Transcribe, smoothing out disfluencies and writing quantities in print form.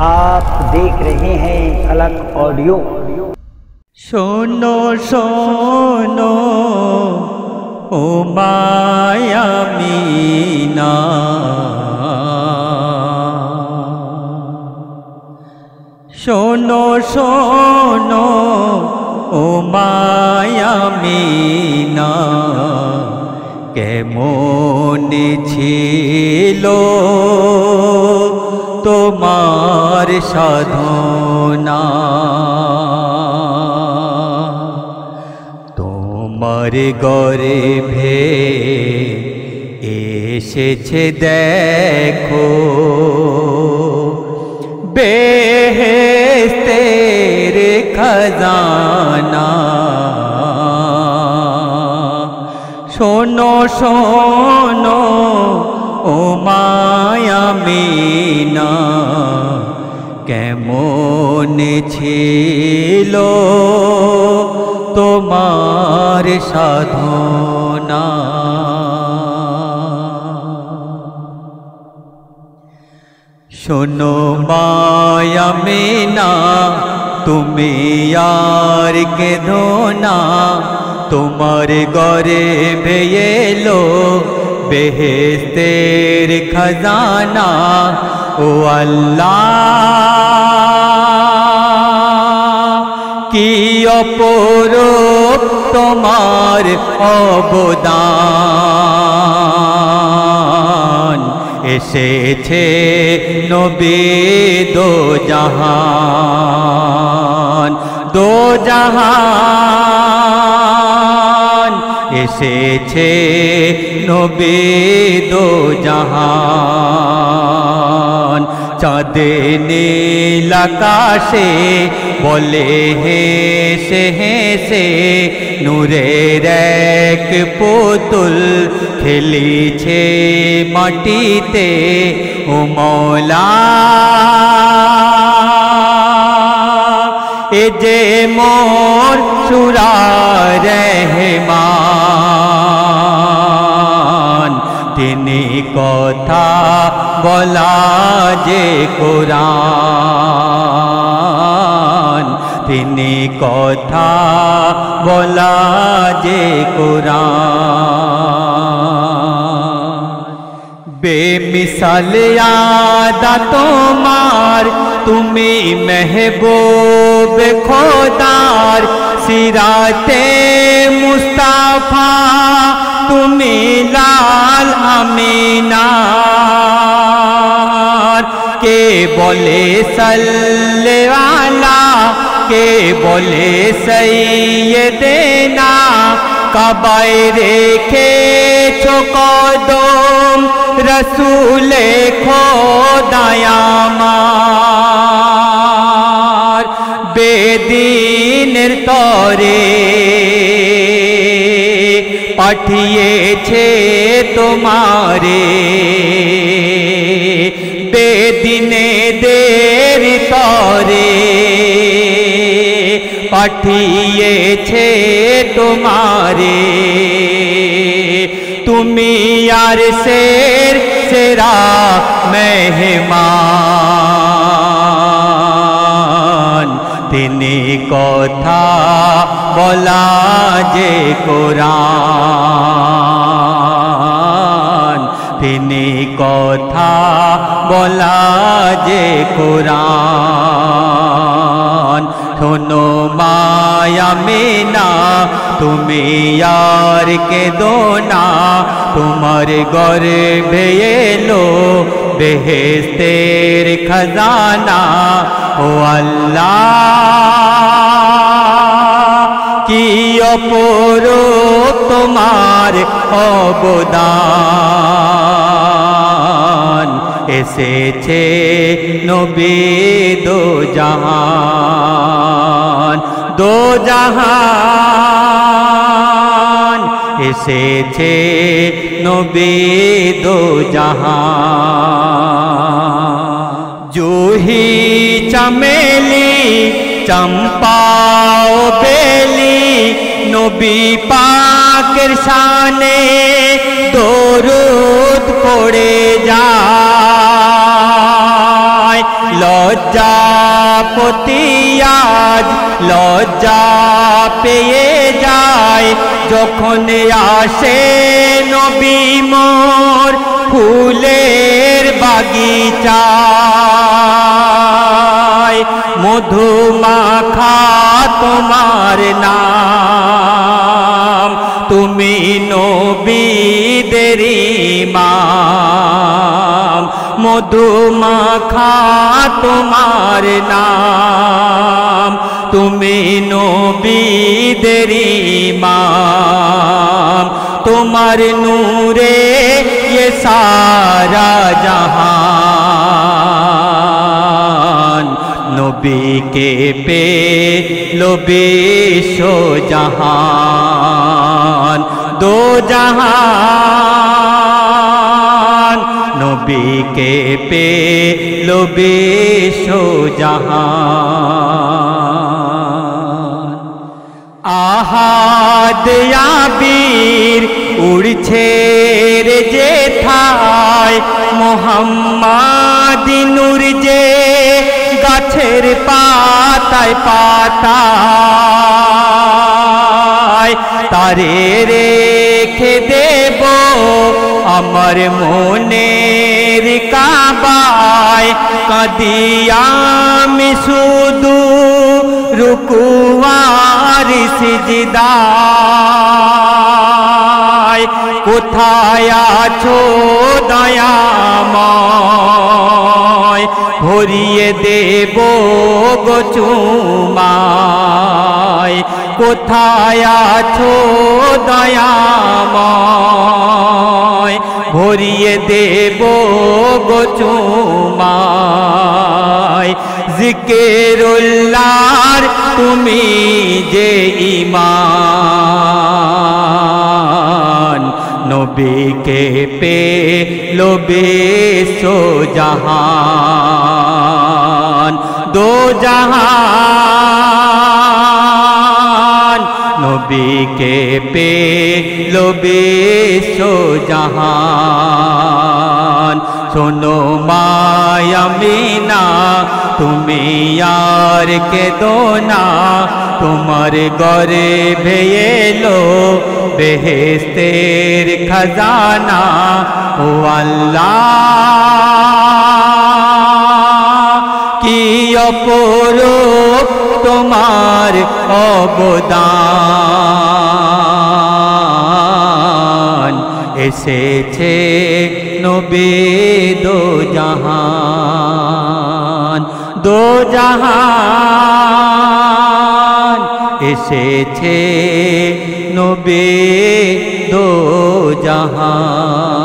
आप देख रहे हैं अलग ऑडियो। शोनो शोनो ओ माया मीना, शोनो शोनो ओ माया मीना, केमन छिलो তোমার সাধনা, তোমার গর্ভে এসেছে দেখো বেহেশতের খজানা। শোনো শোনো ও মায়া মিনা, কেমন ছিল তোমার সাধনা। শোনো মায়া মিনা, তুমি আর কেঁদো না, তোমার গর্ভে এলো বেহেশতের খজানা। ও আল্লাহ কি অপরূপ তোমার অবদান, এসেছে নবী দো জাহান, দো জাহান এসেছে নবী দো জাহান। চাঁদ নীল আকাশে বলে হেসে হেসে, নূরের এক পুতুল খেলিছে মাটিতে। ও মওলা এ যে মোর সুরা রহমান, তিনি কথা বলা যে কোরআন, তিনি কথা বলা যে কোরআন। বেমিসাল আদা তোমার, তুমি মেহবুব খোদার, সিরাতে মুস্তাফা তুমি লাল আমিনার। কে বলে সাল্লে আলা, কে বলে সাইয়্যিদেনা, কাবায় রেখেছো কদম রসুলে খোদায় আমার। বেদিনের তরে পাঠিয়েছে তোমারে, বেদিনে দের তরে পাঠিয়েছে তোমারে। তুমি আর শের সেরা মেহমান, তিনি কথা বলা যে কোরআন, তিনি কথা বলা যে কোরআন। শোনো মায়া মিনা, তুমি আর কেঁদো না, তোমার গর্ভে এলো বেহেশতের খজানা। ও আল্লাহ কি অপরূপ তোমার অবদান, এসেছে নবী দো জাহান, দো জাহান এসেছে নবী দো জাহান। জুহি চমেলি চম্পাও বেলি, নবী পাকের শানে দরুদ পড়ে যায়। লজ্জা প্রতি আজ লজ্জা পেয়ে যায় যখন আসে নবী মোর ফুলের বাগিচায় মধু মাখা তোমার নাম তুমি নবীদের ইমাম মধু মাখা তোমার নাম তুমি নবীদের ইমাম তোমার নূরে ये सारा जहान नबी के पे लोबे शो जहान दो जहान नबी के पे लोबे शो जहान आहाद याबीर उड़छे रे जेठाय मोहम्मद नूर जे गाछेर पाताय पाताय तारे रेखे देबो आमार मोनेर काबाय कादिया आमि शुधु रुकू আর সিজদায় কোথায় আছো দয়াময় ভরিয়ে দেব গো চুমায় কোথায় আছো দয়াময় ভরিয়ে দেব গো চুমায় জিকিরুল্লাহর তুমি যে ঈমান নবীকে পে লোবে সো জাহান দো জাহান নবীকে পে লোবে সো জাহান শোনো মায়ামিনা তুমি আর কেঁদো না তোমার ঘরে ভেয়েলো বেহেশতের খজানা ও আল্লাহ কি অপরূপ তোমার অবদান এসেছে নবী দো জাহান দো জাহান এসেছে নবী দো জাহান।